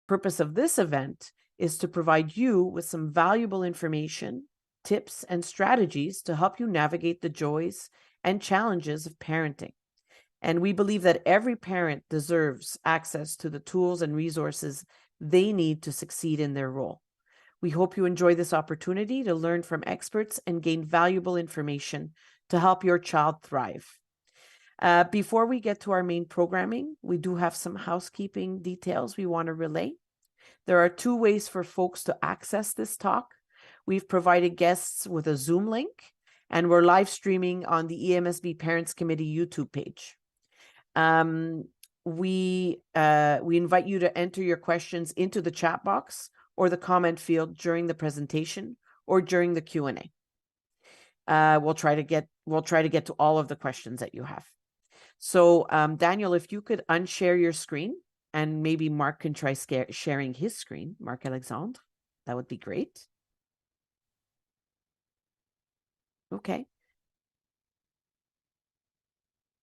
Purpose of this event is to provide you with some valuable information, tips, and strategies to help you navigate the joys and challenges of parenting. And we believe that every parent deserves access to the tools and resources they need to succeed in their role. We hope you enjoy this opportunity to learn from experts and gain valuable information to help your child thrive. Before we get to our main programming, we do have some housekeeping details we want to relay. There are 2 ways for folks to access this talk. We've provided guests with a Zoom link, and we're live streaming on the EMSB Parents Committee YouTube page. We invite you to enter your questions into the chat box or the comment field during the presentation or during the Q&A. We'll try to get to all of the questions that you have. So, Daniel, if you could unshare your screen, and maybe Marc can try sharing his screen, Marc Alexandre, that would be great. Okay.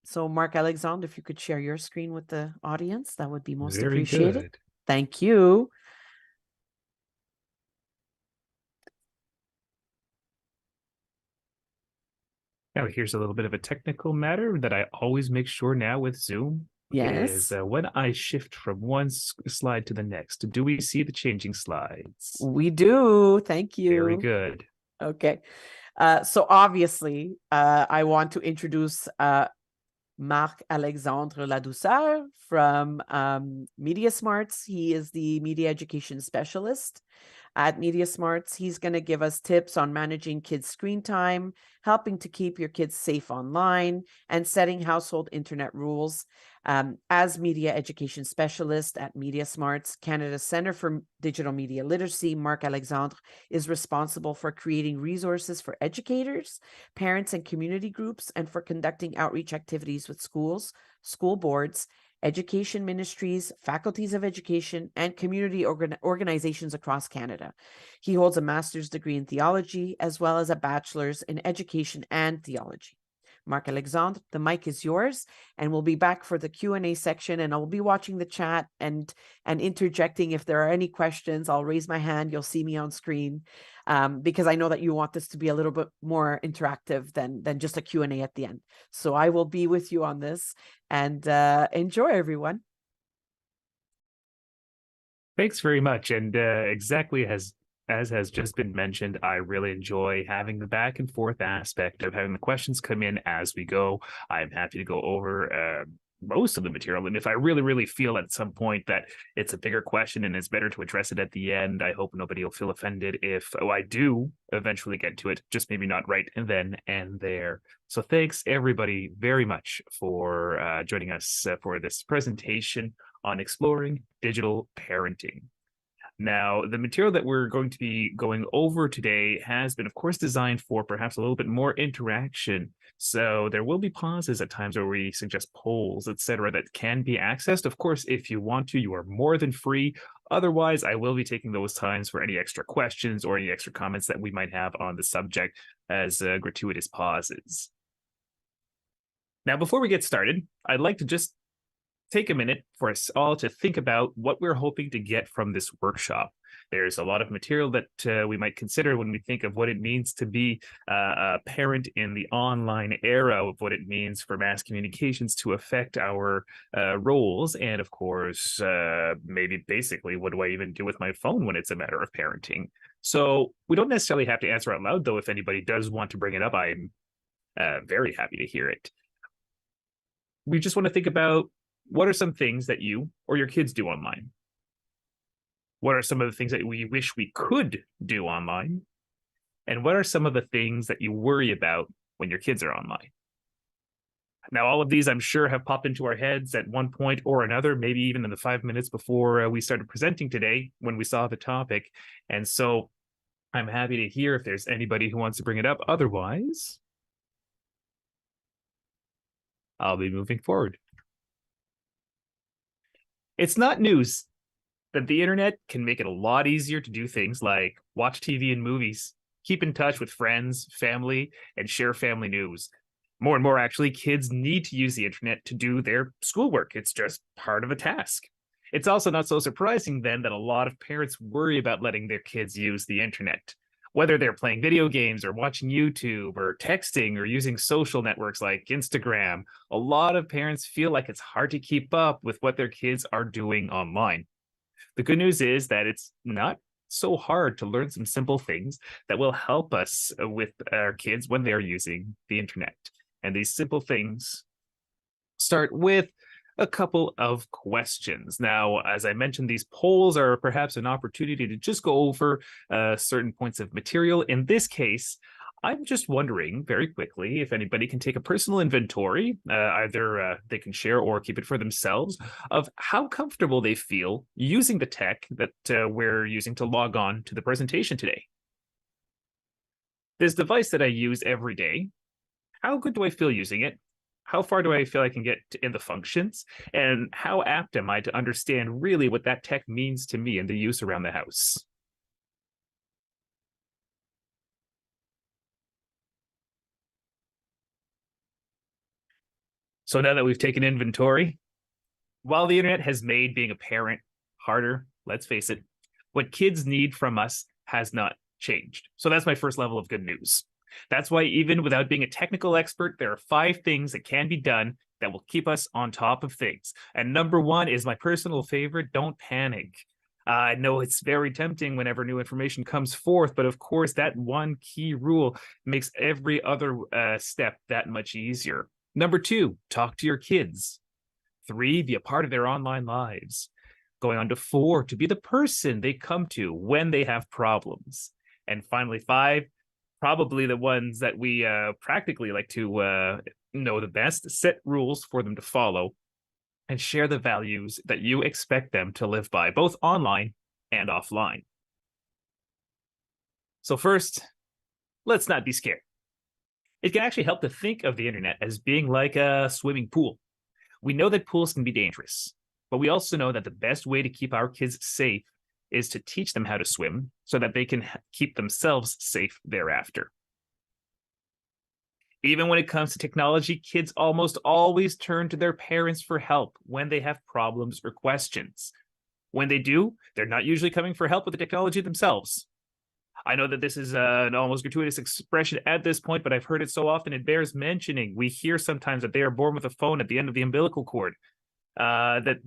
So, Marc Alexandre, if you could share your screen with the audience, that would be most appreciated. Good. Thank you. Now, here's a little bit of a technical matter that I always make sure now with Zoom. Yes. Is when I shift from one slide to the next, do we see the changing slides? We do. Thank you. Very good. Okay. So obviously, I want to introduce Marc Alexandre Ladouceur from MediaSmarts. He is the media education specialist at MediaSmarts. He's going to give us tips on managing kids' screen time, helping to keep your kids safe online, and setting household internet rules. As media education specialist at MediaSmarts, Canada's Centre for Digital Media Literacy, Marc Alexandre is responsible for creating resources for educators, parents, and community groups, and for conducting outreach activities with schools, school boards, education ministries, faculties of education, and community organizations across Canada. He holds a master's degree in theology, as well as a bachelor's in education and theology. Marc Alexandre, the mic is yours, and we'll be back for the Q&A section, and I'll be watching the chat and interjecting if there are any questions. I'll raise my hand. You'll see me on screen, because I know that you want this to be a little bit more interactive than just a Q&A at the end. So I will be with you on this, and enjoy, everyone. Thanks very much. And exactly as has just been mentioned, I really enjoy having the back and forth aspect of having the questions come in as we go. I'm happy to go over most of the material. And if I really feel at some point that it's a bigger question and it's better to address it at the end, I hope nobody will feel offended if I do eventually get to it, just maybe not right then and there. So thanks everybody very much for joining us for this presentation on exploring digital parenting. Now, the material that we're going to be going over today has been, of course, designed for perhaps a little bit more interaction. So there will be pauses at times where we suggest polls, etc., that can be accessed. Of course, if you want to, you are more than free. Otherwise, I will be taking those times for any extra questions or any extra comments that we might have on the subject as gratuitous pauses. Now, before we get started, I'd like to just take a minute for us all to think about what we're hoping to get from this workshop. There's a lot of material that we might consider when we think of what it means to be a parent in the online era, of what it means for mass communications to affect our roles. And of course, maybe basically, what do I even do with my phone when it's a matter of parenting? So we don't necessarily have to answer out loud, though. If anybody does want to bring it up, I'm very happy to hear it. We just want to think about, what are some things that you or your kids do online? What are some of the things that we wish we could do online? And what are some of the things that you worry about when your kids are online? Now, all of these, I'm sure, have popped into our heads at one point or another, maybe even in the 5 minutes before we started presenting today when we saw the topic. And so I'm happy to hear if there's anybody who wants to bring it up. Otherwise, I'll be moving forward. It's not news that the internet can make it a lot easier to do things like watch TV and movies, keep in touch with friends, family, and share family news. More and more, actually, kids need to use the internet to do their schoolwork. It's just part of a task. It's also not so surprising then that a lot of parents worry about letting their kids use the internet. Whether they're playing video games or watching YouTube or texting or using social networks like Instagram, a lot of parents feel like it's hard to keep up with what their kids are doing online. The good news is that it's not so hard to learn some simple things that will help us with our kids when they're using the internet. And these simple things start with a couple of questions. Now, as I mentioned, these polls are perhaps an opportunity to just go over certain points of material. In this case, I'm just wondering very quickly if anybody can take a personal inventory, either they can share or keep it for themselves, of how comfortable they feel using the tech that we're using to log on to the presentation today. This device that I use every day, how good do I feel using it? How far do I feel I can get in the functions? And how apt am I to understand really what that tech means to me in the use around the house? So now that we've taken inventory, while the internet has made being a parent harder, let's face it, what kids need from us has not changed. So that's my first level of good news. That's why even without being a technical expert, there are 5 things that can be done that will keep us on top of things. And number 1 is my personal favorite: don't panic. I know it's very tempting whenever new information comes forth, but of course that one key rule makes every other step that much easier. Number 2, talk to your kids. 3, be a part of their online lives. Going on to 4, to be the person they come to when they have problems. And finally, 5, probably the ones that we practically like to know the best: set rules for them to follow and share the values that you expect them to live by, both online and offline. So first, let's not be scared. It can actually help to think of the internet as being like a swimming pool. We know that pools can be dangerous, but we also know that the best way to keep our kids safe is to teach them how to swim so that they can keep themselves safe thereafter. Even when it comes to technology, kids almost always turn to their parents for help when they have problems or questions. When they do, they're not usually coming for help with the technology themselves. I know that this is an almost gratuitous expression at this point, but I've heard it so often it bears mentioning. We hear sometimes that they are born with a phone at the end of the umbilical cord. That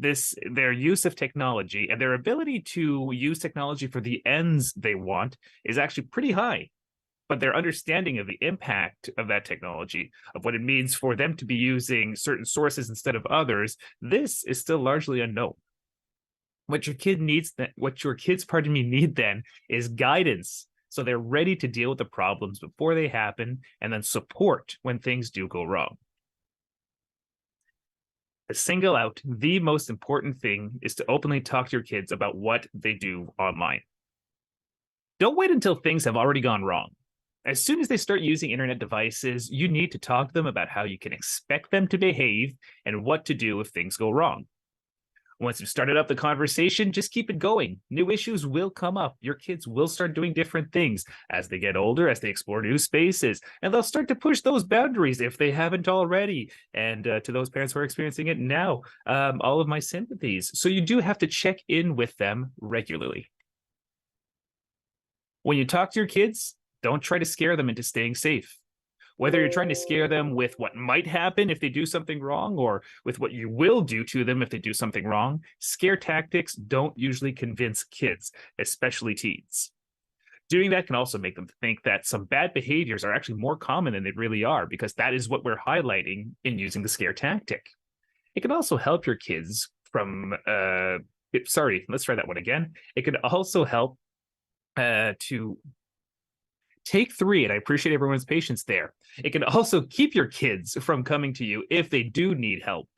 their use of technology and their ability to use technology for the ends they want is actually pretty high. But their understanding of the impact of that technology, of what it means for them to be using certain sources instead of others, this is still largely unknown. What your kids need then is guidance, so they're ready to deal with the problems before they happen, and then support when things do go wrong. To single out the most important thing is to openly talk to your kids about what they do online. Don't wait until things have already gone wrong. As soon as they start using internet devices, you need to talk to them about how you can expect them to behave and what to do if things go wrong. Once you've started up the conversation, just keep it going. New issues will come up. Your kids will start doing different things as they get older, as they explore new spaces, and they'll start to push those boundaries if they haven't already. And to those parents who are experiencing it now, all of my sympathies. So you do have to check in with them regularly. When you talk to your kids, don't try to scare them into staying safe. Whether you're trying to scare them with what might happen if they do something wrong or with what you will do to them if they do something wrong, scare tactics don't usually convince kids, especially teens. Doing that can also make them think that some bad behaviors are actually more common than they really are, because that is what we're highlighting in using the scare tactic. It can also help your kids from, let's try that one again. It can also help to take 3, and I appreciate everyone's patience there. It can also keep your kids from coming to you if they do need help.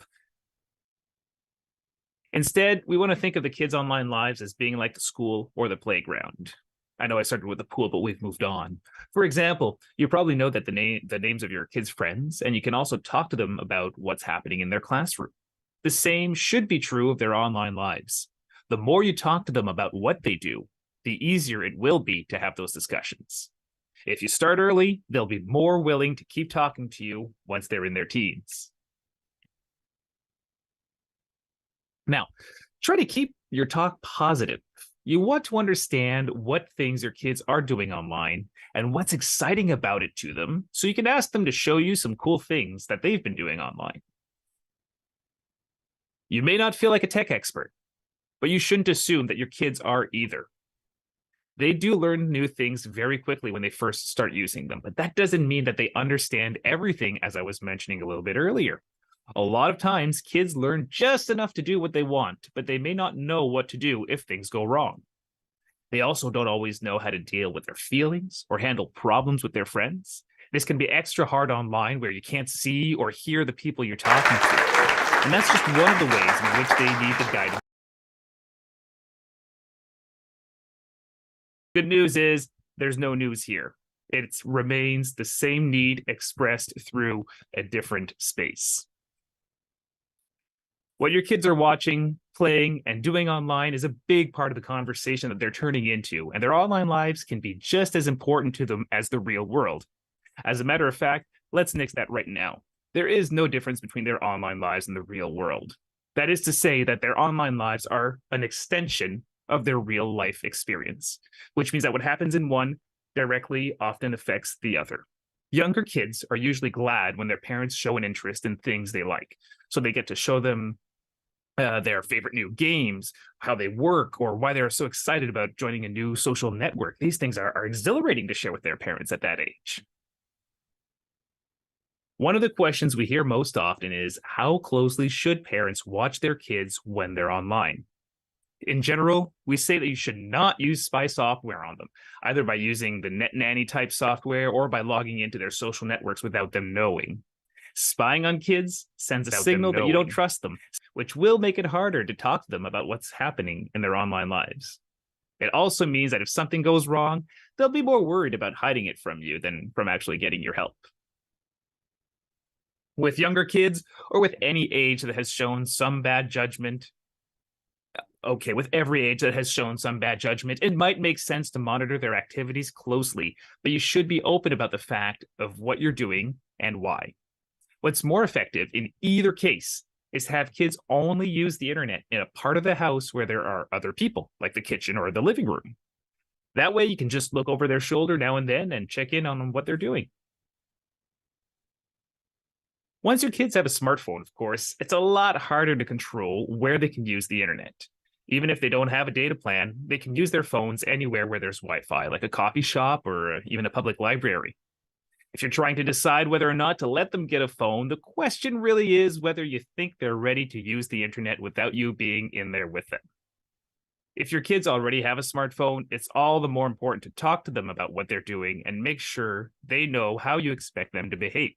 Instead, we want to think of the kids' online lives as being like the school or the playground. I know I started with the pool, but we've moved on. For example, you probably know that the names of your kids' friends, and you can also talk to them about what's happening in their classroom. The same should be true of their online lives. The more you talk to them about what they do, the easier it will be to have those discussions. If you start early, they'll be more willing to keep talking to you once they're in their teens. Now, Try to keep your talk positive. You want to understand what things your kids are doing online and what's exciting about it to them, so you can ask them to show you some cool things that they've been doing online. You may not feel like a tech expert, but you shouldn't assume that your kids are either. They do learn new things very quickly when they first start using them, but that doesn't mean that they understand everything, as I was mentioning a little bit earlier. A lot of times, kids learn just enough to do what they want, but they may not know what to do if things go wrong. They also don't always know how to deal with their feelings or handle problems with their friends. This can be extra hard online where you can't see or hear the people you're talking to. And that's just one of the ways in which they need the guidance. Good news is there's no news here. It remains the same need expressed through a different space. What your kids are watching, playing, and doing online is a big part of the conversation that they're turning into, and their online lives can be just as important to them as the real world. As a matter of fact, let's nix that right now. There is no difference between their online lives and the real world. That is to say that their online lives are an extension of their real life experience, which means that what happens in one directly often affects the other. Younger kids are usually glad when their parents show an interest in things they like, so they get to show them their favorite new games, how they work, or why they're so excited about joining a new social network. These things are exhilarating to share with their parents at that age. One of the questions we hear most often is, how closely should parents watch their kids when they're online? In general, we say that you should not use spy software on them, either by using the Net Nanny type software or by logging into their social networks without them knowing. Spying on kids sends a signal that you don't trust them, which will make it harder to talk to them about what's happening in their online lives. It also means that if something goes wrong, they'll be more worried about hiding it from you than from actually getting your help. With younger kids, or with any age that has shown some bad judgment, with every age that has shown some bad judgment, it might make sense to monitor their activities closely, but you should be open about the fact of what you're doing and why. What's more effective in either case is to have kids only use the internet in a part of the house where there are other people, like the kitchen or the living room. That way you can just look over their shoulder now and then and check in on what they're doing. Once your kids have a smartphone, of course, it's a lot harder to control where they can use the internet. Even if they don't have a data plan, they can use their phones anywhere where there's Wi-Fi, like a coffee shop or even a public library. If you're trying to decide whether or not to let them get a phone, the question really is whether you think they're ready to use the internet without you being in there with them. If your kids already have a smartphone, it's all the more important to talk to them about what they're doing and make sure they know how you expect them to behave.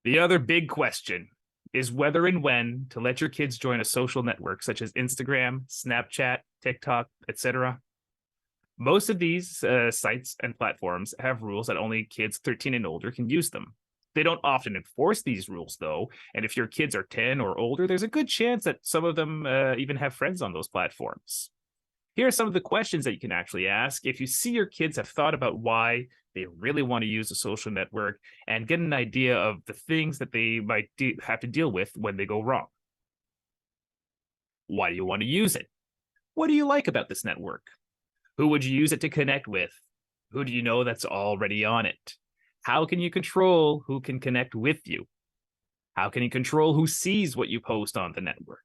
The other big question is whether and when to let your kids join a social network such as Instagram, Snapchat, TikTok, etc. Most of these sites and platforms have rules that only kids 13 and older can use them. They don't often enforce these rules, though, and if your kids are 10 or older, there's a good chance that some of them even have friends on those platforms. Here are some of the questions that you can actually ask if you see your kids have thought about why they really want to use a social network and get an idea of the things that they might have to deal with when they go wrong. Why do you want to use it? What do you like about this network? Who would you use it to connect with? Who do you know that's already on it? How can you control who can connect with you? How can you control who sees what you post on the network?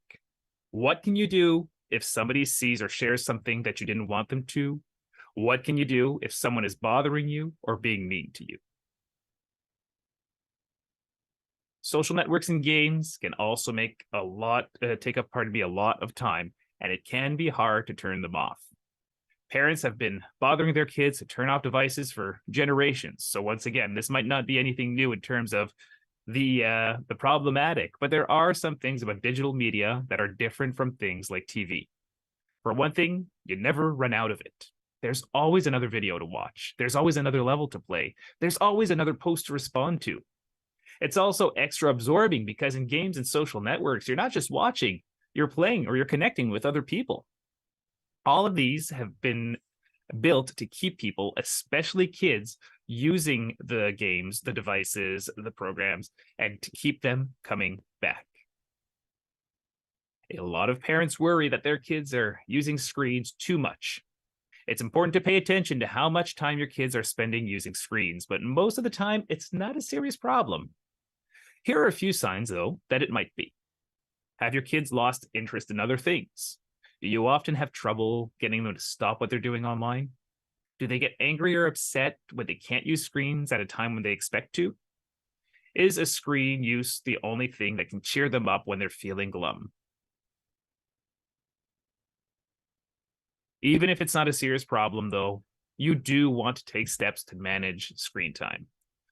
What can you do if somebody sees or shares something that you didn't want them to? What can you do if someone is bothering you or being mean to you? Social networks and games can also take a lot of time, and it can be hard to turn them off. Parents have been bothering their kids to turn off devices for generations. So once again, this might not be anything new in terms of the problematic, but there are some things about digital media that are different from things like TV. For one thing, you never run out of it. There's always another video to watch. There's always another level to play. There's always another post to respond to. It's also extra absorbing because in games and social networks, you're not just watching, you're playing or you're connecting with other people. All of these have been built to keep people, especially kids, using the games, the devices, the programs, and to keep them coming back. A lot of parents worry that their kids are using screens too much. It's important to pay attention to how much time your kids are spending using screens, but most of the time, it's not a serious problem. Here are a few signs, though, that it might be. Have your kids lost interest in other things? Do you often have trouble getting them to stop what they're doing online? Do they get angry or upset when they can't use screens at a time when they expect to? Is a screen use the only thing that can cheer them up when they're feeling glum? Even if it's not a serious problem, though, you do want to take steps to manage screen time.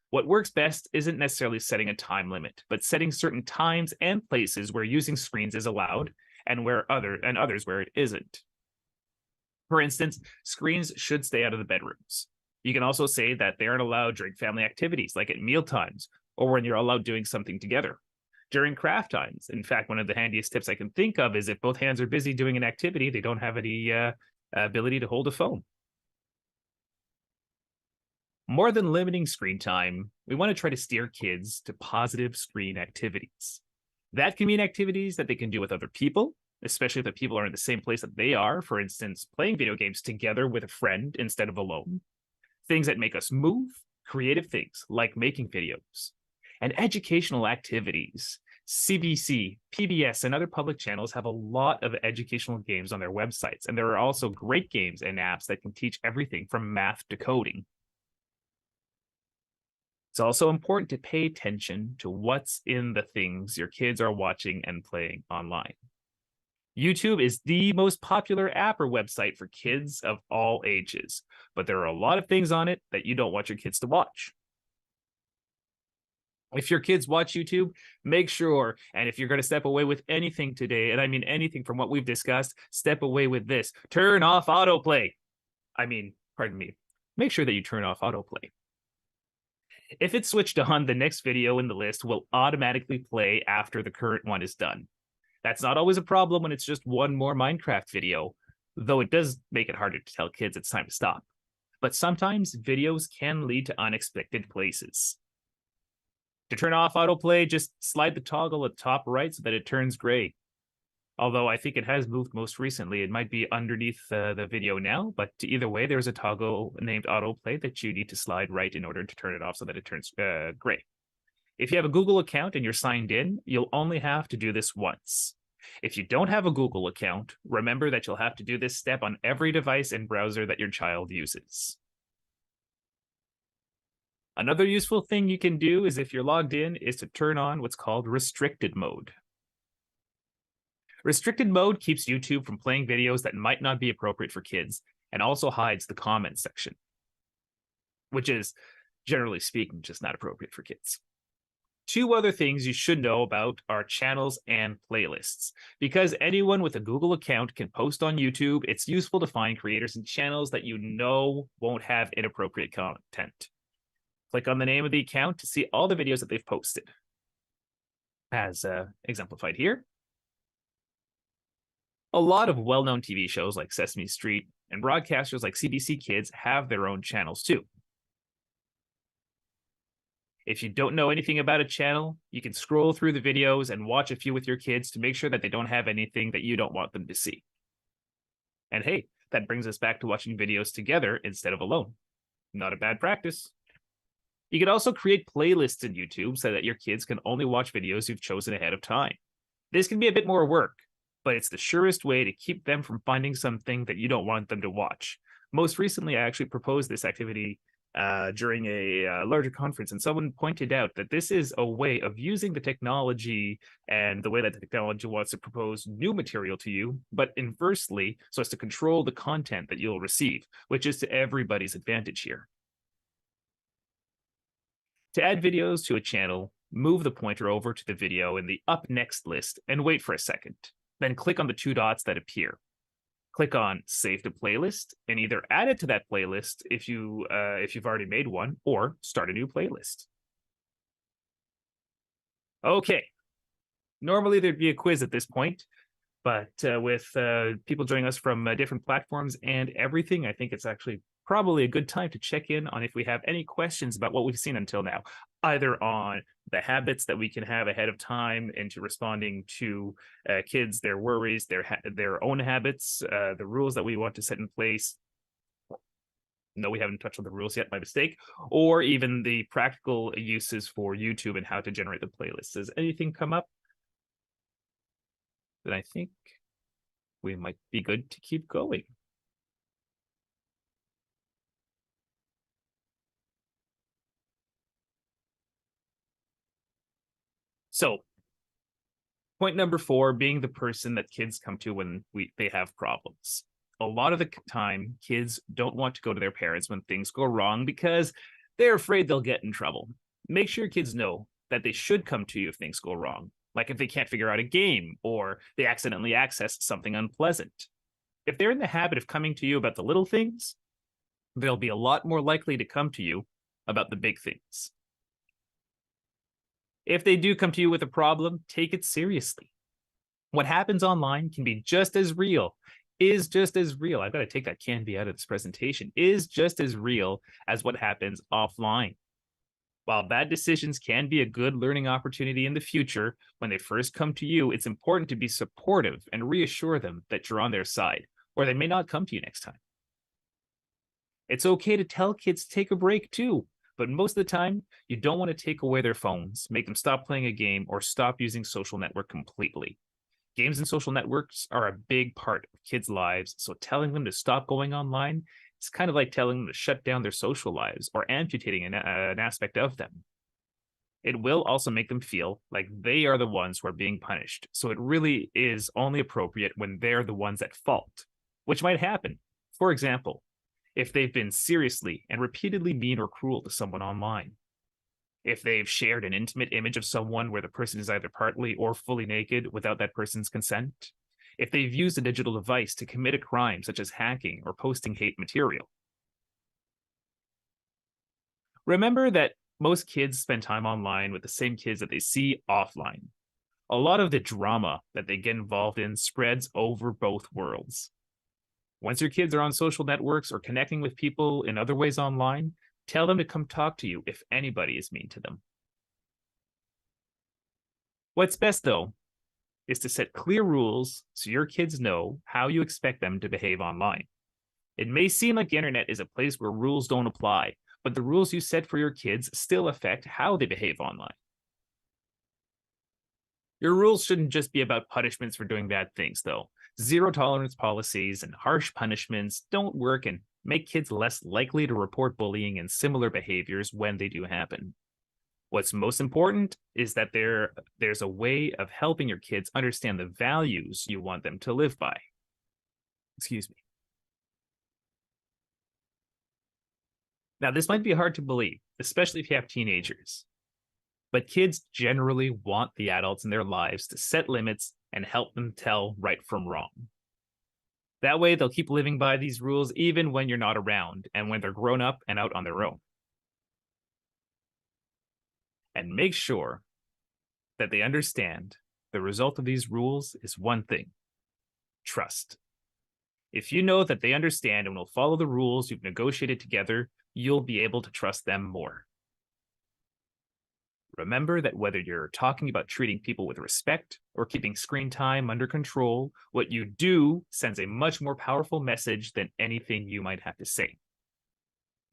What works best isn't necessarily setting a time limit, but setting certain times and places where using screens is allowed and others where it isn't. For instance, screens should stay out of the bedrooms. You can also say that they aren't allowed during family activities, like at meal times, or when you're allowed doing something together. During craft times, in fact, one of the handiest tips I can think of is if both hands are busy doing an activity, they don't have any ability to hold a phone. More than limiting screen time, we want to try to steer kids to positive screen activities. That can mean activities that they can do with other people, especially if the people are in the same place that they are. For instance, playing video games together with a friend instead of alone. Things that make us move, creative things like making videos. And educational activities. CBC, PBS, and other public channels have a lot of educational games on their websites, and there are also great games and apps that can teach everything from math to coding. It's also important to pay attention to what's in the things your kids are watching and playing online. YouTube is the most popular app or website for kids of all ages, but there are a lot of things on it that you don't want your kids to watch. If your kids watch YouTube, make sure, and if you're going to step away with anything today, and I mean anything from what we've discussed, step away with this. Turn off autoplay. Pardon me. Make sure that you turn off autoplay. If it's switched on, the next video in the list will automatically play after the current one is done. That's not always a problem when it's just one more Minecraft video, though it does make it harder to tell kids it's time to stop. But sometimes videos can lead to unexpected places. To turn off autoplay, just slide the toggle at the top right so that it turns gray. Although I think it has moved most recently. It might be underneath the video now, but either way, there's a toggle named autoplay that you need to slide right in order to turn it off so that it turns gray. If you have a Google account and you're signed in, you'll only have to do this once. If you don't have a Google account, remember that you'll have to do this step on every device and browser that your child uses. Another useful thing you can do is if you're logged in is to turn on what's called restricted mode. Restricted mode keeps YouTube from playing videos that might not be appropriate for kids and also hides the comments section, which is, generally speaking, just not appropriate for kids. Two other things you should know about are channels and playlists. Because anyone with a Google account can post on YouTube, it's useful to find creators and channels that you know won't have inappropriate content. Click on the name of the account to see all the videos that they've posted, as exemplified here. A lot of well-known TV shows like Sesame Street and broadcasters like CBC Kids have their own channels too. If you don't know anything about a channel, you can scroll through the videos and watch a few with your kids to make sure that they don't have anything that you don't want them to see. And hey, that brings us back to watching videos together instead of alone. Not a bad practice. You can also create playlists in YouTube so that your kids can only watch videos you've chosen ahead of time. This can be a bit more work, but it's the surest way to keep them from finding something that you don't want them to watch. Most recently, I actually proposed this activity during a larger conference, and someone pointed out that this is a way of using the technology and the way that the technology wants to propose new material to you, but inversely, so as to control the content that you'll receive, which is to everybody's advantage here. To add videos to a channel, move the pointer over to the video in the Up Next list and wait for a second. Then click on the two dots that appear. Click on Save to Playlist and either add it to that playlist if you've already made one, or start a new playlist. Okay. Normally there'd be a quiz at this point, but with people joining us from different platforms and everything, I think it's actually probably a good time to check in on if we have any questions about what we've seen until now, either on the habits that we can have ahead of time into responding to kids, their worries, their own habits, the rules that we want to set in place. No, we haven't touched on the rules yet, my mistake, or even the practical uses for YouTube and how to generate the playlists. Does anything come up? Then I think we might be good to keep going. So, point number 4, being the person that kids come to when they have problems. A lot of the time, kids don't want to go to their parents when things go wrong because they're afraid they'll get in trouble. Make sure kids know that they should come to you if things go wrong, like if they can't figure out a game or they accidentally access something unpleasant. If they're in the habit of coming to you about the little things, they'll be a lot more likely to come to you about the big things. If they do come to you with a problem, take it seriously. What happens online can be just as real, is just as real. I've got to take that can be out of this presentation, is just as real as what happens offline. While bad decisions can be a good learning opportunity in the future, when they first come to you, it's important to be supportive and reassure them that you're on their side, or they may not come to you next time. It's okay to tell kids to take a break too, but most of the time, you don't want to take away their phones, make them stop playing a game, or stop using social network completely. Games and social networks are a big part of kids' lives, so telling them to stop going online is kind of like telling them to shut down their social lives or amputating an aspect of them. It will also make them feel like they are the ones who are being punished, so it really is only appropriate when they're the ones at fault, which might happen. For example, if they've been seriously and repeatedly mean or cruel to someone online. If they've shared an intimate image of someone where the person is either partly or fully naked without that person's consent. If they've used a digital device to commit a crime such as hacking or posting hate material. Remember that most kids spend time online with the same kids that they see offline. A lot of the drama that they get involved in spreads over both worlds. Once your kids are on social networks or connecting with people in other ways online, tell them to come talk to you if anybody is mean to them. What's best, though, is to set clear rules so your kids know how you expect them to behave online. It may seem like the internet is a place where rules don't apply, but the rules you set for your kids still affect how they behave online. Your rules shouldn't just be about punishments for doing bad things, though. Zero tolerance policies and harsh punishments don't work and make kids less likely to report bullying and similar behaviors when they do happen. What's most important is that there's a way of helping your kids understand the values you want them to live by. Excuse me. Now, this might be hard to believe, especially if you have teenagers. But kids generally want the adults in their lives to set limits and help them tell right from wrong. That way, they'll keep living by these rules even when you're not around and when they're grown up and out on their own. And make sure that they understand the result of these rules is one thing: trust. If you know that they understand and will follow the rules you've negotiated together, you'll be able to trust them more. Remember that whether you're talking about treating people with respect or keeping screen time under control, what you do sends a much more powerful message than anything you might have to say.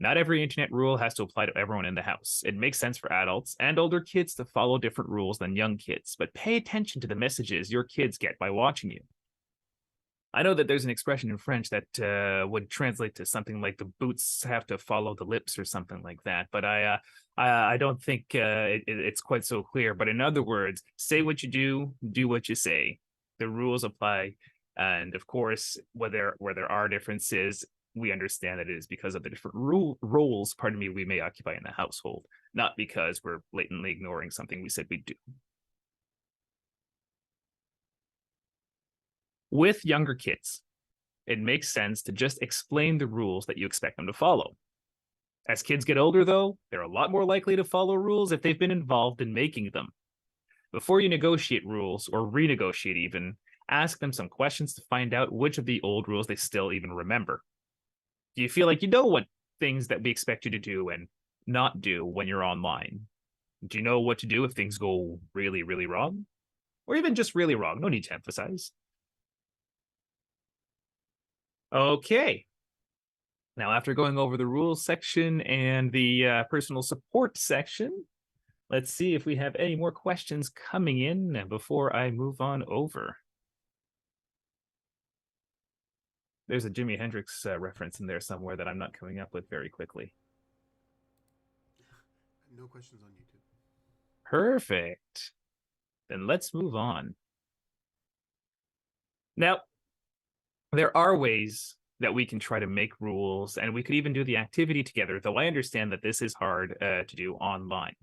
Not every internet rule has to apply to everyone in the house. It makes sense for adults and older kids to follow different rules than young kids, but pay attention to the messages your kids get by watching you. I know that there's an expression in French that would translate to something like the boots have to follow the lips or something like that, but I don't think it's quite so clear. But in other words, say what you do what you say. The rules apply, and of course, where there are differences, we understand that it is because of the different roles, we may occupy in the household, not because we're blatantly ignoring something we said we'd do. With younger kids, it makes sense to just explain the rules that you expect them to follow. As kids get older, though, they're a lot more likely to follow rules if they've been involved in making them. Before you negotiate rules, or renegotiate even, ask them some questions to find out which of the old rules they still even remember. Do you feel like you know what things that we expect you to do and not do when you're online? Do you know what to do if things go really, really wrong? Or even just really wrong? No need to emphasize. Okay. Now, after going over the rules section and the personal support section, let's see if we have any more questions coming in before I move on over. There's a Jimi Hendrix reference in there somewhere that I'm not coming up with very quickly. No questions on YouTube. Perfect. Then let's move on. Now, there are ways that we can try to make rules, and we could even do the activity together, though I understand that this is hard to do online.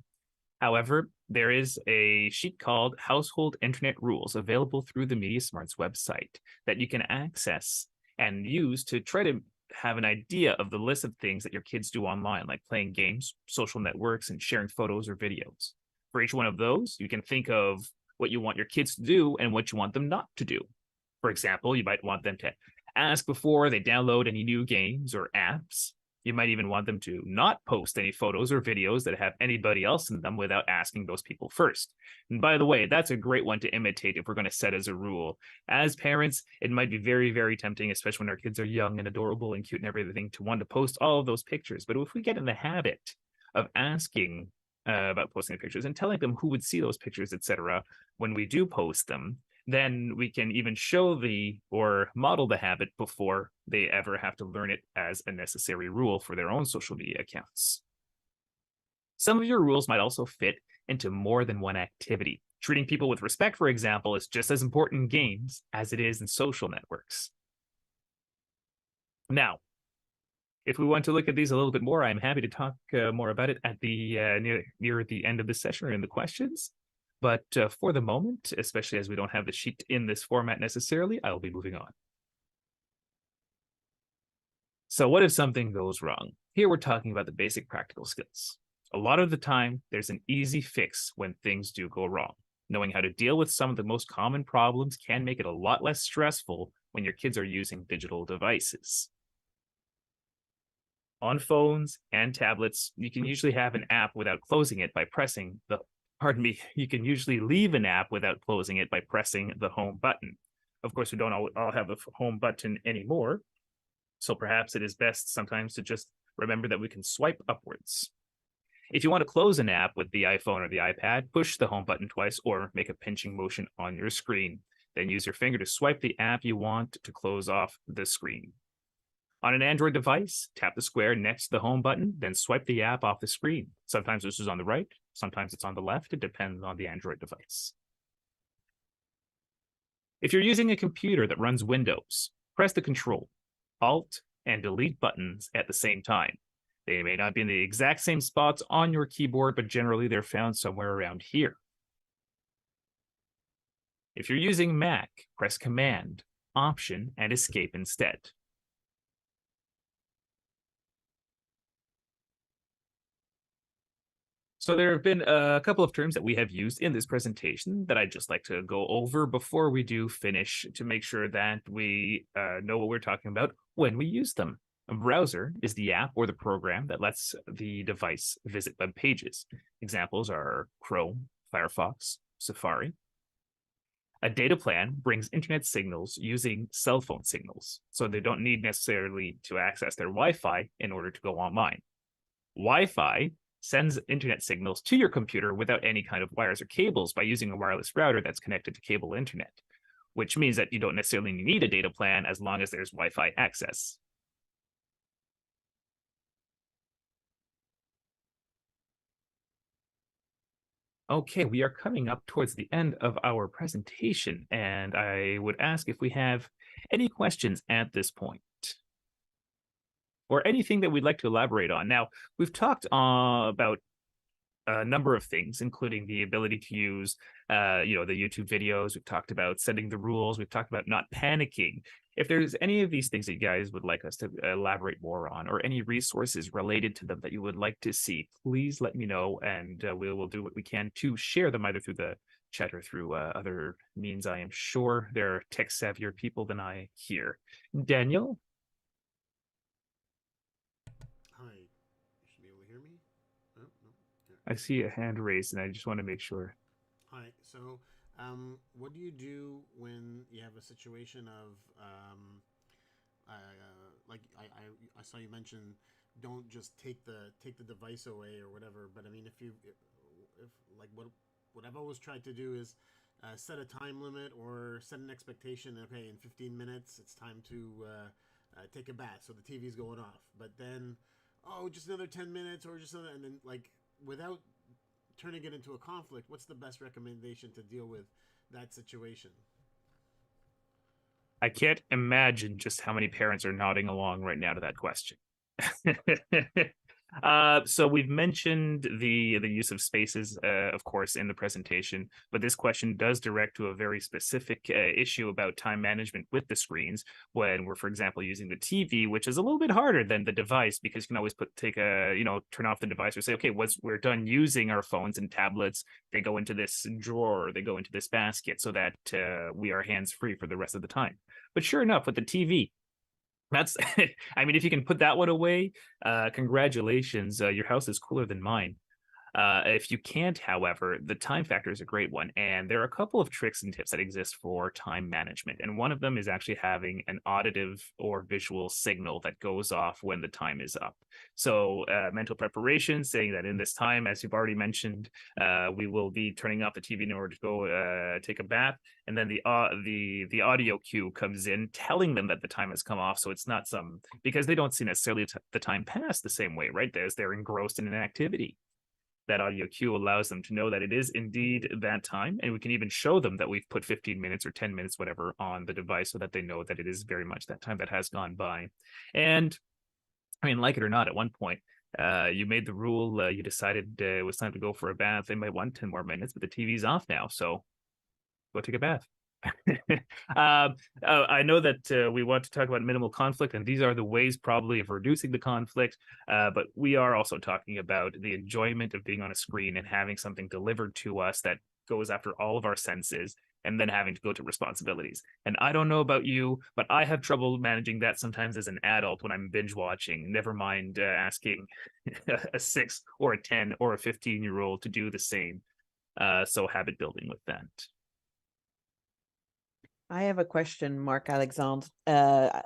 However, there is a sheet called Household Internet Rules available through the MediaSmarts website that you can access and use to try to have an idea of the list of things that your kids do online, like playing games, social networks, and sharing photos or videos. For each one of those, you can think of what you want your kids to do and what you want them not to do. For example, you might want them to ask before they download any new games or apps. You might even want them to not post any photos or videos that have anybody else in them without asking those people first. And by the way, that's a great one to imitate if we're going to set as a rule. As parents, it might be very, very tempting, especially when our kids are young and adorable and cute and everything, to want to post all of those pictures. But if we get in the habit of asking about posting the pictures and telling them who would see those pictures, etc., when we do post them, then we can even show or model the habit before they ever have to learn it as a necessary rule for their own social media accounts. Some of your rules might also fit into more than one activity. Treating people with respect, for example, is just as important in games as it is in social networks. Now, if we want to look at these a little bit more, I'm happy to talk more about it at the near the end of the session or in the questions. But for the moment, especially as we don't have the sheet in this format necessarily, I'll be moving on. So what if something goes wrong? Here we're talking about the basic practical skills. A lot of the time, there's an easy fix when things do go wrong. Knowing how to deal with some of the most common problems can make it a lot less stressful when your kids are using digital devices. On phones and tablets, you can usually have an app without closing it by pressing the you can usually leave an app without closing it by pressing the home button. Of course, we don't all have a home button anymore, so perhaps it is best sometimes to just remember that we can swipe upwards. If you want to close an app with the iPhone or the iPad, push the home button twice or make a pinching motion on your screen. Then use your finger to swipe the app you want to close off the screen. On an Android device, tap the square next to the home button, then swipe the app off the screen. Sometimes this is on the right, sometimes it's on the left. It depends on the Android device. If you're using a computer that runs Windows, press the Control, Alt, and Delete buttons at the same time. They may not be in the exact same spots on your keyboard, but generally they're found somewhere around here. If you're using Mac, press Command, Option, and Escape instead. So there have been a couple of terms that we have used in this presentation that I'd just like to go over before we do finish to make sure that we know what we're talking about when we use them. A browser is the app or the program that lets the device visit web pages. Examples are Chrome, Firefox, Safari. A data plan brings internet signals using cell phone signals, so they don't need necessarily to access their Wi-Fi in order to go online. Wi-Fi sends internet signals to your computer without any kind of wires or cables by using a wireless router that's connected to cable internet, which means that you don't necessarily need a data plan as long as there's Wi-Fi access. Okay, we are coming up towards the end of our presentation, and I would ask if we have any questions at this point, or anything that we'd like to elaborate on. Now, we've talked about a number of things, including the ability to use, the YouTube videos. We've talked about setting the rules. We've talked about not panicking. If there's any of these things that you guys would like us to elaborate more on, or any resources related to them that you would like to see, please let me know, and we will do what we can to share them either through the chat or through other means. I am sure there are tech-savvier people than I here. Daniel? I see a hand raised, and I just want to make sure. Hi. So, what do you do when you have a situation of I saw you mention don't just take the device away or whatever. But I mean, if like what I've always tried to do is set a time limit or set an expectation. Okay, in 15 minutes, it's time to take a bath, so the TV's going off. But then, oh, just another 10 minutes, or just another, and then like without turning it into a conflict, what's the best recommendation to deal with that situation? I can't imagine just how many parents are nodding along right now to that question. So we've mentioned the use of spaces, of course, in the presentation, but this question does direct to a very specific issue about time management with the screens when we're, for example, using the TV, which is a little bit harder than the device because you can always turn off the device or say, okay, once we're done using our phones and tablets, they go into this drawer, they go into this basket so that we are hands-free for the rest of the time. But sure enough, with the TV, that's, I mean, if you can put that one away, congratulations. Your house is cooler than mine. If you can't, however, the time factor is a great one. And there are a couple of tricks and tips that exist for time management. And one of them is actually having an auditive or visual signal that goes off when the time is up. So mental preparation, saying that in this time, as you've already mentioned, we will be turning off the TV in order to go take a bath. And then the audio cue comes in telling them that the time has come off. So it's not because they don't see necessarily the time pass the same way, right? They're engrossed in an activity. That audio cue allows them to know that it is indeed that time. And we can even show them that we've put 15 minutes or 10 minutes, whatever, on the device so that they know that it is very much that time that has gone by. And I mean, like it or not, at one point, you made the rule, you decided it was time to go for a bath. They might want 10 more minutes, but the TV's off now. So go take a bath. I know that we want to talk about minimal conflict, and these are the ways probably of reducing the conflict. But we are also talking about the enjoyment of being on a screen and having something delivered to us that goes after all of our senses, and then having to go to responsibilities. And I don't know about you, but I have trouble managing that sometimes as an adult when I'm binge watching. Never mind asking a 6 or a 10 or a 15-year-old to do the same. So habit building with that. I have a question, Marc Alexandre. I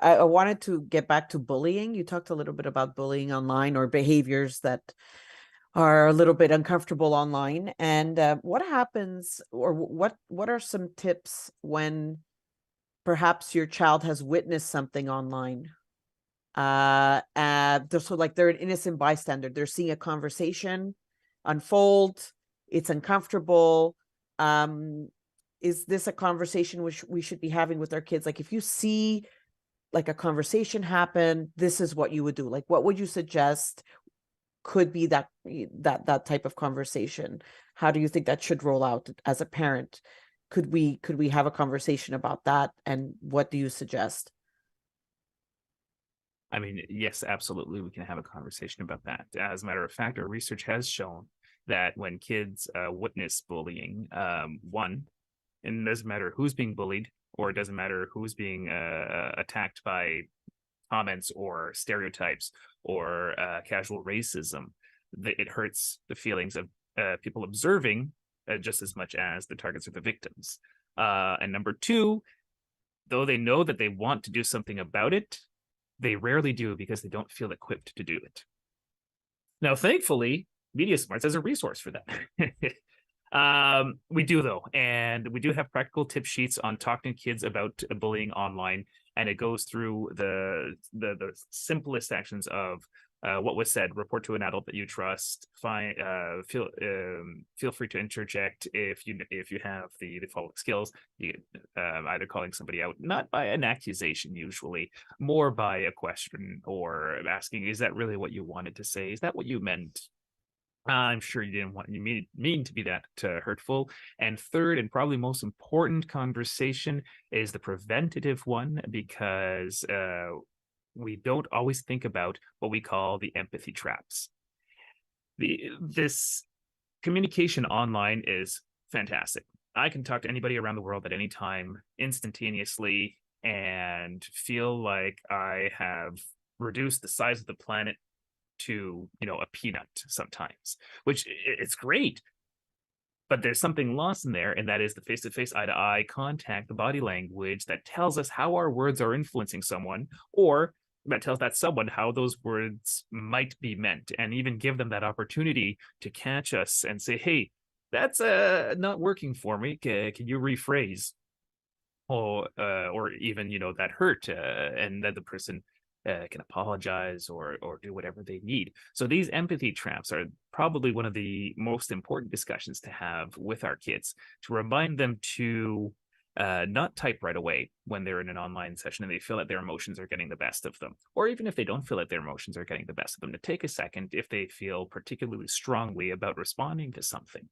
wanted to get back to bullying. You talked a little bit about bullying online or behaviors that are a little bit uncomfortable online. And what happens, or what are some tips when perhaps your child has witnessed something online? So like they're an innocent bystander. They're seeing a conversation unfold. It's uncomfortable. Is this a conversation which we should be having with our kids? Like if you see like a conversation happen, this is what you would do. Like what would you suggest could be that type of conversation? How do you think that should roll out as a parent? Could we have a conversation about that? And what do you suggest? I mean, yes, absolutely, we can have a conversation about that. As a matter of fact, our research has shown that when kids witness bullying, one, and it doesn't matter who's being bullied, or it doesn't matter who's being attacked by comments or stereotypes or casual racism, it hurts the feelings of people observing just as much as the targets or the victims. And number two, though they know that they want to do something about it, they rarely do because they don't feel equipped to do it. Now, thankfully, MediaSmarts has a resource for that. We do, though, and we do have practical tip sheets on talking to kids about bullying online, and it goes through the simplest actions of what was said. Report to an adult that you trust. Feel free to interject if you have the following skills. Either calling somebody out, not by an accusation, usually more by a question, or asking, "Is that really what you wanted to say? Is that what you meant?" I'm sure you didn't mean to be that hurtful. And third, and probably most important conversation is the preventative one, because we don't always think about what we call the empathy traps. This communication online is fantastic. I can talk to anybody around the world at any time, instantaneously, and feel like I have reduced the size of the planet to, a peanut sometimes, which it's great. But there's something lost in there, and that is the face-to-face, eye-to-eye contact, the body language that tells us how our words are influencing someone, or that tells that someone how those words might be meant, and even give them that opportunity to catch us and say, hey, that's not working for me. Can you rephrase? Or even, that hurt, and then the person can apologize or do whatever they need. So these empathy traps are probably one of the most important discussions to have with our kids, to remind them to not type right away when they're in an online session and they feel that their emotions are getting the best of them. Or even if they don't feel that their emotions are getting the best of them, to take a second if they feel particularly strongly about responding to something,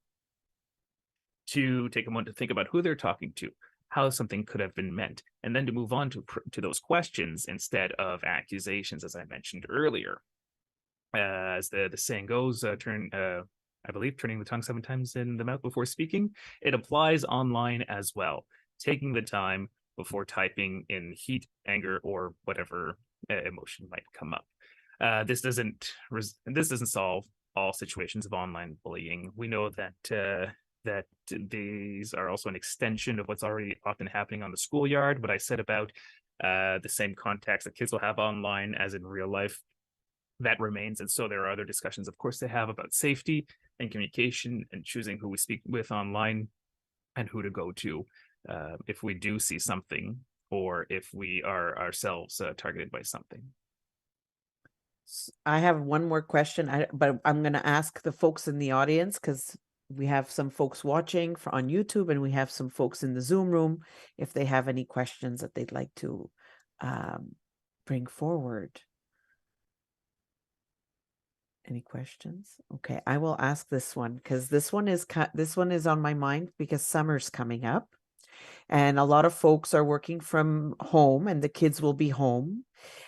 to take a moment to think about who they're talking to, how something could have been meant, and then to move on to those questions instead of accusations, as I mentioned earlier. As the saying goes, I believe turning the tongue 7 times in the mouth before speaking. It applies online as well. Taking the time before typing in heat, anger, or whatever emotion might come up. This doesn't solve all situations of online bullying. We know that these are also an extension of what's already often happening on the schoolyard. What I said about the same contacts that kids will have online as in real life, that remains. And so there are other discussions, of course, they have about safety and communication and choosing who we speak with online and who to go to if we do see something, or if we are ourselves targeted by something. I have one more question, but I'm going to ask the folks in the audience, because we have some folks watching on YouTube and we have some folks in the Zoom room, if they have any questions that they'd like to bring forward. Any questions? Okay, I will ask this one, because this one is on my mind, because summer's coming up and a lot of folks are working from home and the kids will be home,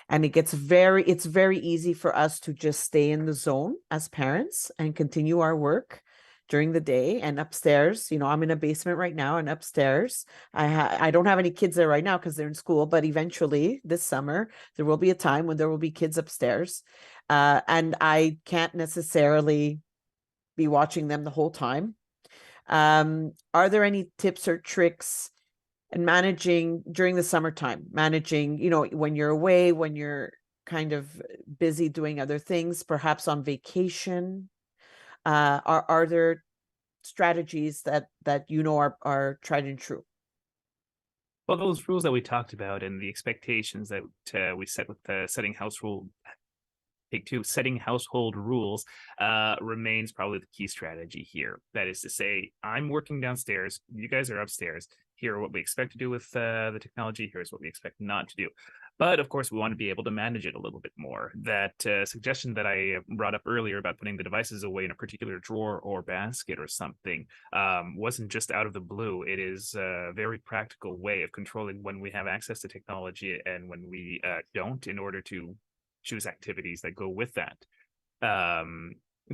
and it's very easy for us to just stay in the zone as parents and continue our work during the day. And upstairs, I'm in a basement right now, and upstairs I don't have any kids there right now because they're in school, but eventually this summer there will be a time when there will be kids upstairs, and I can't necessarily be watching them the whole time. Are there any tips or tricks in managing during the summertime, when you're away, when you're kind of busy doing other things, perhaps on vacation? Are there strategies that are tried and true? Well, those rules that we talked about and the expectations that we set with setting household rules remains probably the key strategy here. That is to say, I'm working downstairs, you guys are upstairs. Here are what we expect to do with the technology. Here's what we expect not to do. But of course, we want to be able to manage it a little bit more. That suggestion that I brought up earlier about putting the devices away in a particular drawer or basket or something wasn't just out of the blue. It is a very practical way of controlling when we have access to technology and when we don't, in order to choose activities that go with that.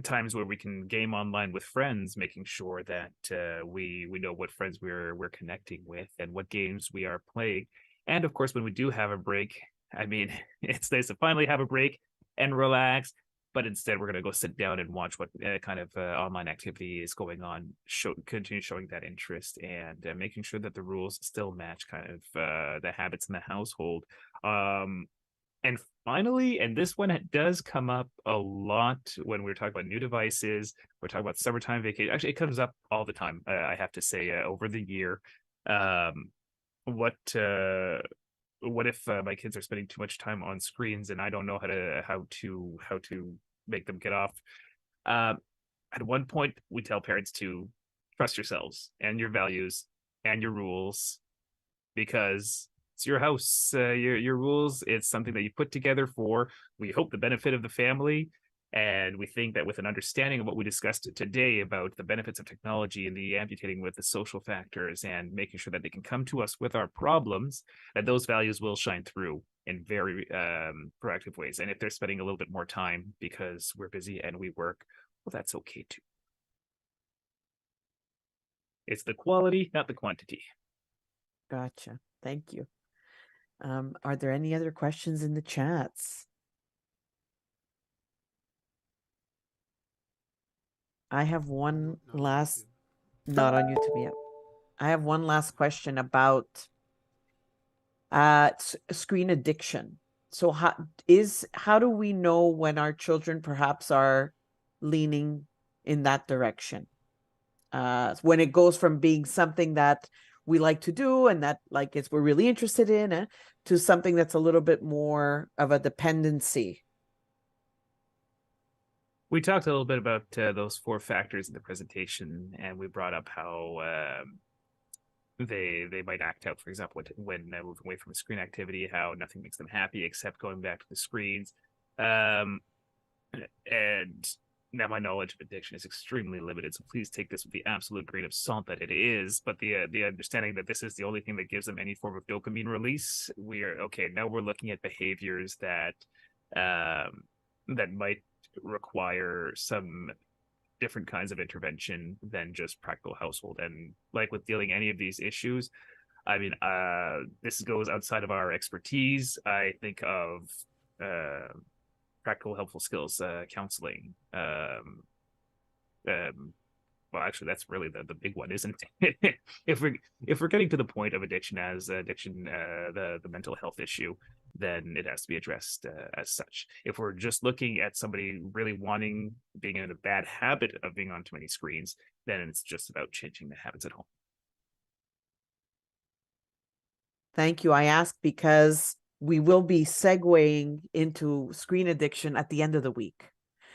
Times where we can game online with friends, making sure that we know what friends we're connecting with and what games we are playing. And of course, when we do have a break, I mean, it's nice to finally have a break and relax, but instead we're going to go sit down and watch what kind of online activity is going on, continue showing that interest, and making sure that the rules still match kind of the habits in the household. And finally, and this one does come up a lot when we're talking about new devices, we're talking about summertime vacation. Actually, it comes up all the time, I have to say, over the year. What if my kids are spending too much time on screens and I don't know how to make them get off? At one point, we tell parents to trust yourselves and your values and your rules, because it's your house, your rules. It's something that you put together for, we hope, the benefit of the family. And we think that with an understanding of what we discussed today about the benefits of technology and the amputating with the social factors and making sure that they can come to us with our problems, that those values will shine through in very proactive ways. And if they're spending a little bit more time because we're busy and we work, well, that's okay too. It's the quality, not the quantity. Gotcha. Thank you. Are there any other questions in the chats? I have one Not on last, YouTube. not on YouTube yet. I have one last question about screen addiction. So how do we know when our children perhaps are leaning in that direction? When it goes from being something that we like to do and that like we're really interested in to something that's a little bit more of a dependency. We talked a little bit about those 4 factors in the presentation, and we brought up how they might act out, for example, when moving away from a screen activity, how nothing makes them happy except going back to the screens. And now my knowledge of addiction is extremely limited, so please take this with the absolute grain of salt that it is. But the understanding that this is the only thing that gives them any form of dopamine release, we are okay. Now we're looking at behaviors that that might require some different kinds of intervention than just practical household. And like with dealing any of these issues, I mean, this goes outside of our expertise. I think of practical helpful skills, counseling. Well, actually, that's really the big one, isn't it? if we're getting to the point of addiction as addiction, the mental health issue, then it has to be addressed as such. If we're just looking at somebody really being in a bad habit of being on too many screens, then it's just about changing the habits at home. Thank you. I asked because we will be segueing into screen addiction at the end of the week.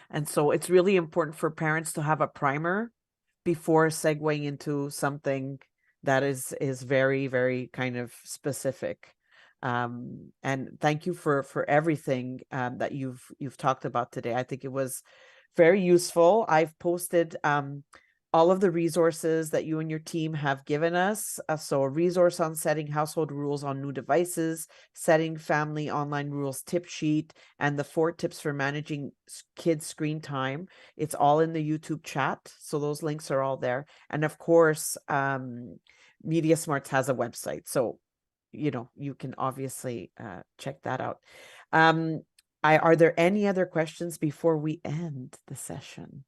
And so it's really important for parents to have a primer before segueing into something that is very, very kind of specific. And thank you for everything that you've talked about today. I think it was very useful. I've posted all of the resources that you and your team have given us. So a resource on setting household rules on new devices, setting family online rules tip sheet, and the 4 tips for managing kids' screen time. It's all in the YouTube chat. So those links are all there. And of course, MediaSmarts has a website. So, you can obviously check that out. Are there any other questions before we end the session?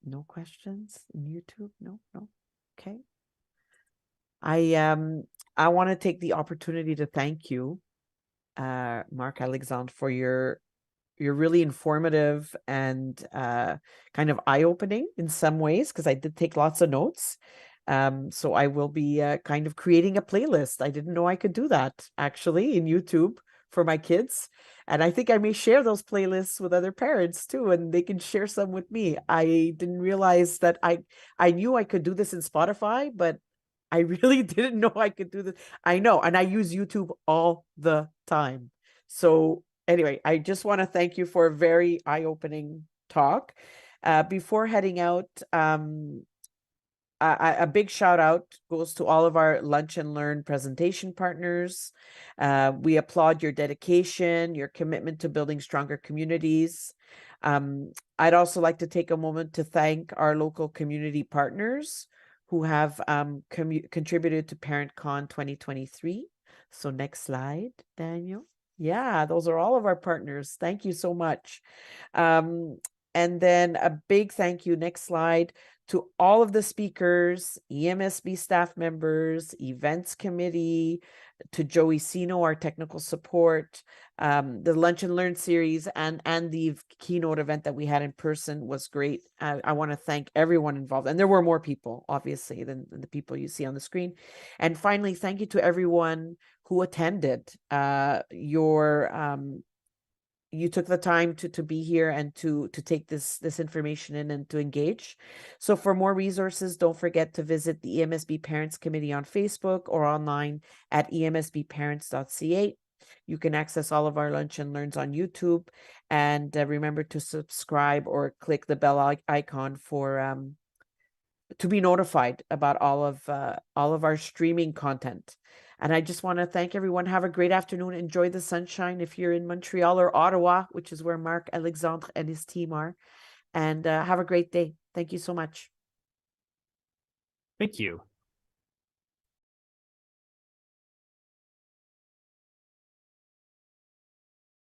No questions in YouTube? No. Okay. I want to take the opportunity to thank you, Marc Alexandre, for your really informative and kind of eye-opening in some ways, because I did take lots of notes. So I will be kind of creating a playlist. I didn't know I could do that actually in YouTube for my kids. And I think I may share those playlists with other parents too, and they can share some with me. I didn't realize that I knew I could do this in Spotify, but I really didn't know I could do this. I know, and I use YouTube all the time. So anyway, I just want to thank you for a very eye-opening talk. Before heading out, a big shout out goes to all of our Lunch and Learn presentation partners. We applaud your dedication, your commitment to building stronger communities. I'd also like to take a moment to thank our local community partners who have contributed to ParentCon 2023. So next slide, Daniel. Yeah, those are all of our partners. Thank you so much. And then a big thank you, next slide, to all of the speakers, EMSB staff members, events committee, to Joey Sino, our technical support, the Lunch and Learn series, and the keynote event that we had in person was great. I want to thank everyone involved. And there were more people, obviously, than the people you see on the screen. And finally, thank you to everyone who attended. You took the time to be here and to take this information in and to engage. So for more resources, don't forget to visit the EMSB Parents Committee on Facebook or online at emsbparents.ca. You can access all of our Lunch and Learns on YouTube, and remember to subscribe or click the bell icon for to be notified about all of our streaming content. And I just want to thank everyone. Have a great afternoon. Enjoy the sunshine if you're in Montreal or Ottawa, which is where Marc Alexandre and his team are. And have a great day. Thank you so much. Thank you.